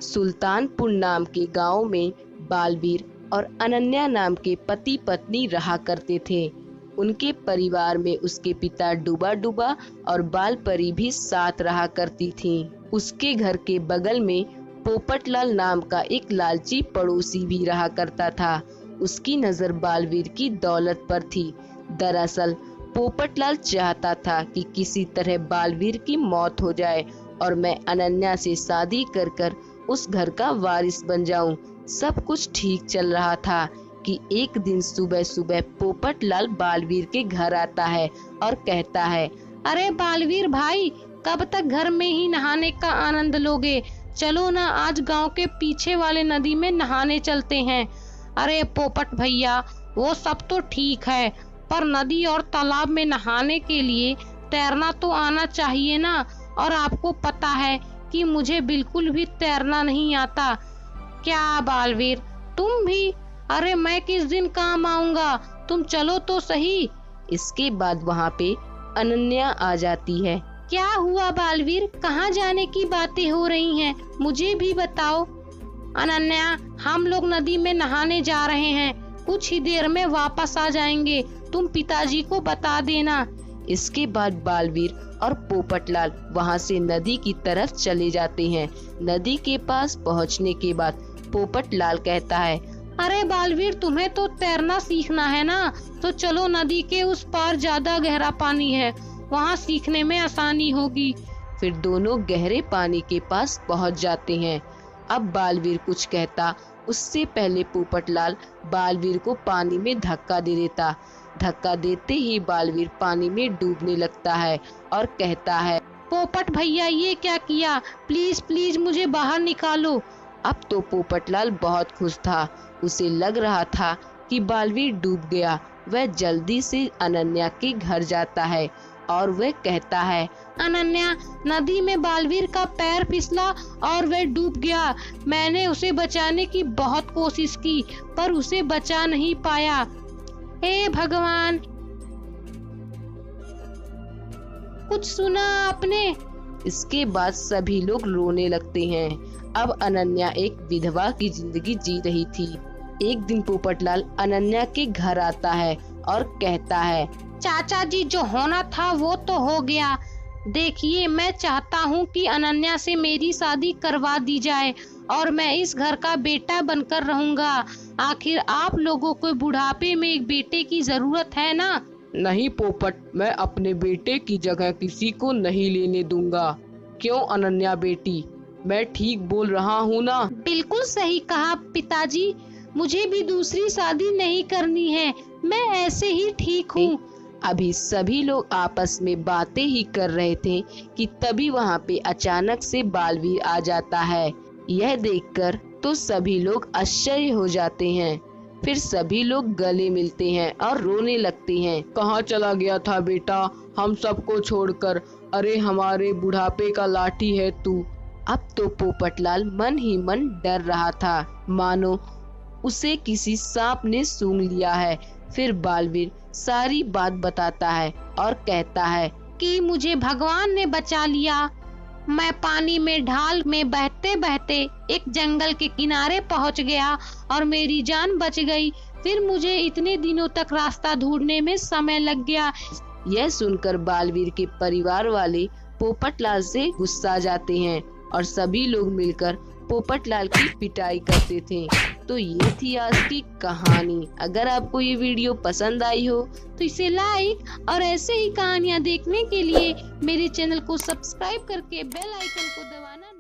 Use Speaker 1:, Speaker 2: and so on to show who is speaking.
Speaker 1: सुल्तानपुर नाम के गांव में बालवीर और अनन्या नाम के पति पत्नी रहा करते थे। उनके परिवार में उसके पिता डूबा डूबा और बाल परी भी साथ रहा करती थी। उसके घर के बगल में पोपटलाल नाम का एक लालची पड़ोसी भी रहा करता था। उसकी नजर बालवीर की दौलत पर थी। दरअसल पोपटलाल चाहता था कि किसी तरह बालवीर की मौत हो जाए और मैं अनन्या से शादी कर उस घर का वारिस बन जाऊं। सब कुछ ठीक चल रहा था कि एक दिन सुबह सुबह पोपटलाल बालवीर के घर आता है और कहता है,
Speaker 2: अरे बालवीर भाई, कब तक घर में ही नहाने का आनंद लोगे? चलो ना, आज गांव के पीछे वाले नदी में नहाने चलते हैं। अरे पोपट भैया, वो सब तो ठीक है, पर नदी और तालाब में नहाने के लिए तैरना तो आना चाहिए ना। और आपको पता है कि मुझे बिल्कुल भी तैरना नहीं आता। क्या बालवीर, तुम भी? अरे मैं किस दिन काम आऊंगा, तुम चलो तो सही।
Speaker 1: इसके बाद वहाँ पे अनन्या आ जाती है।
Speaker 2: क्या हुआ बालवीर, कहाँ जाने की बातें हो रही हैं? मुझे भी बताओ। अनन्या, हम लोग नदी में नहाने जा रहे हैं, कुछ ही देर में वापस आ जाएंगे, तुम पिताजी को बता देना।
Speaker 1: इसके बाद बालवीर और पोपटलाल वहां से नदी की तरफ चले जाते हैं। नदी के पास पहुंचने के बाद पोपटलाल कहता है,
Speaker 2: अरे बालवीर, तुम्हें तो तैरना सीखना है ना, तो चलो नदी के उस पार ज्यादा गहरा पानी है, वहाँ सीखने में आसानी होगी।
Speaker 1: फिर दोनों गहरे पानी के पास पहुँच जाते हैं। अब बालवीर कुछ कहता उससे पहले पोपटलाल बालवीर को पानी में धक्का दे देता। धक्का देते ही बालवीर पानी में डूबने लगता है और कहता है,
Speaker 2: पोपट भैया, ये क्या किया? प्लीज प्लीज मुझे बाहर निकालो।
Speaker 1: अब तो पोपटलाल बहुत खुश था। उसे लग रहा था कि बालवीर डूब गया। वह जल्दी से अनन्या के घर जाता है और वह कहता है,
Speaker 2: अनन्या, नदी में बालवीर का पैर फिसला और वह डूब गया। मैंने उसे बचाने की बहुत कोशिश की, पर उसे बचा नहीं पाया। हे भगवान, कुछ सुना आपने?
Speaker 1: इसके बाद सभी लोग रोने लगते हैं। अब अनन्या एक विधवा की जिंदगी जी रही थी। एक दिन पोपटलाल अनन्या के घर आता है और कहता है,
Speaker 2: चाचा जी, जो होना था वो तो हो गया। देखिए, मैं चाहता हूँ कि अनन्या से मेरी शादी करवा दी जाए और मैं इस घर का बेटा बनकर रहूंगा। आखिर आप लोगों को बुढ़ापे में एक बेटे की जरूरत है ना?
Speaker 1: नहीं पोपट, मैं अपने बेटे की जगह किसी को नहीं लेने दूंगा। क्यों अनन्या बेटी, मैं ठीक बोल रहा हूँ ना?
Speaker 2: बिल्कुल सही कहा पिताजी, मुझे भी दूसरी शादी नहीं करनी है, मैं ऐसे ही ठीक हूँ।
Speaker 1: अभी सभी लोग आपस में बातें ही कर रहे थे कि तभी वहाँ पे अचानक से बालवीर आ जाता है। यह देखकर तो सभी लोग आश्चर्य हो जाते हैं। फिर सभी लोग गले मिलते हैं और रोने लगते हैं। कहाँ चला गया था बेटा, हम सबको छोड़कर? अरे हमारे बुढ़ापे का लाठी है तू। अब तो पोपटलाल मन ही मन डर रहा था, मानो उसे किसी सांप ने सूंघ लिया है। फिर बालवीर सारी बात बताता है और कहता है
Speaker 2: कि मुझे भगवान ने बचा लिया। मैं पानी में ढाल में बहते बहते एक जंगल के किनारे पहुंच गया और मेरी जान बच गई। फिर मुझे इतने दिनों तक रास्ता ढूंढने में समय लग गया।
Speaker 1: यह सुनकर बालवीर के परिवार वाले पोपटलाल से गुस्सा जाते हैं और सभी लोग मिलकर पोपटलाल की पिटाई करते थे। तो ये थी आज की कहानी। अगर आपको ये वीडियो पसंद आई हो तो इसे लाइक और ऐसे ही कहानियाँ देखने के लिए मेरे चैनल को सब्सक्राइब करके बेल आइकन को दबाना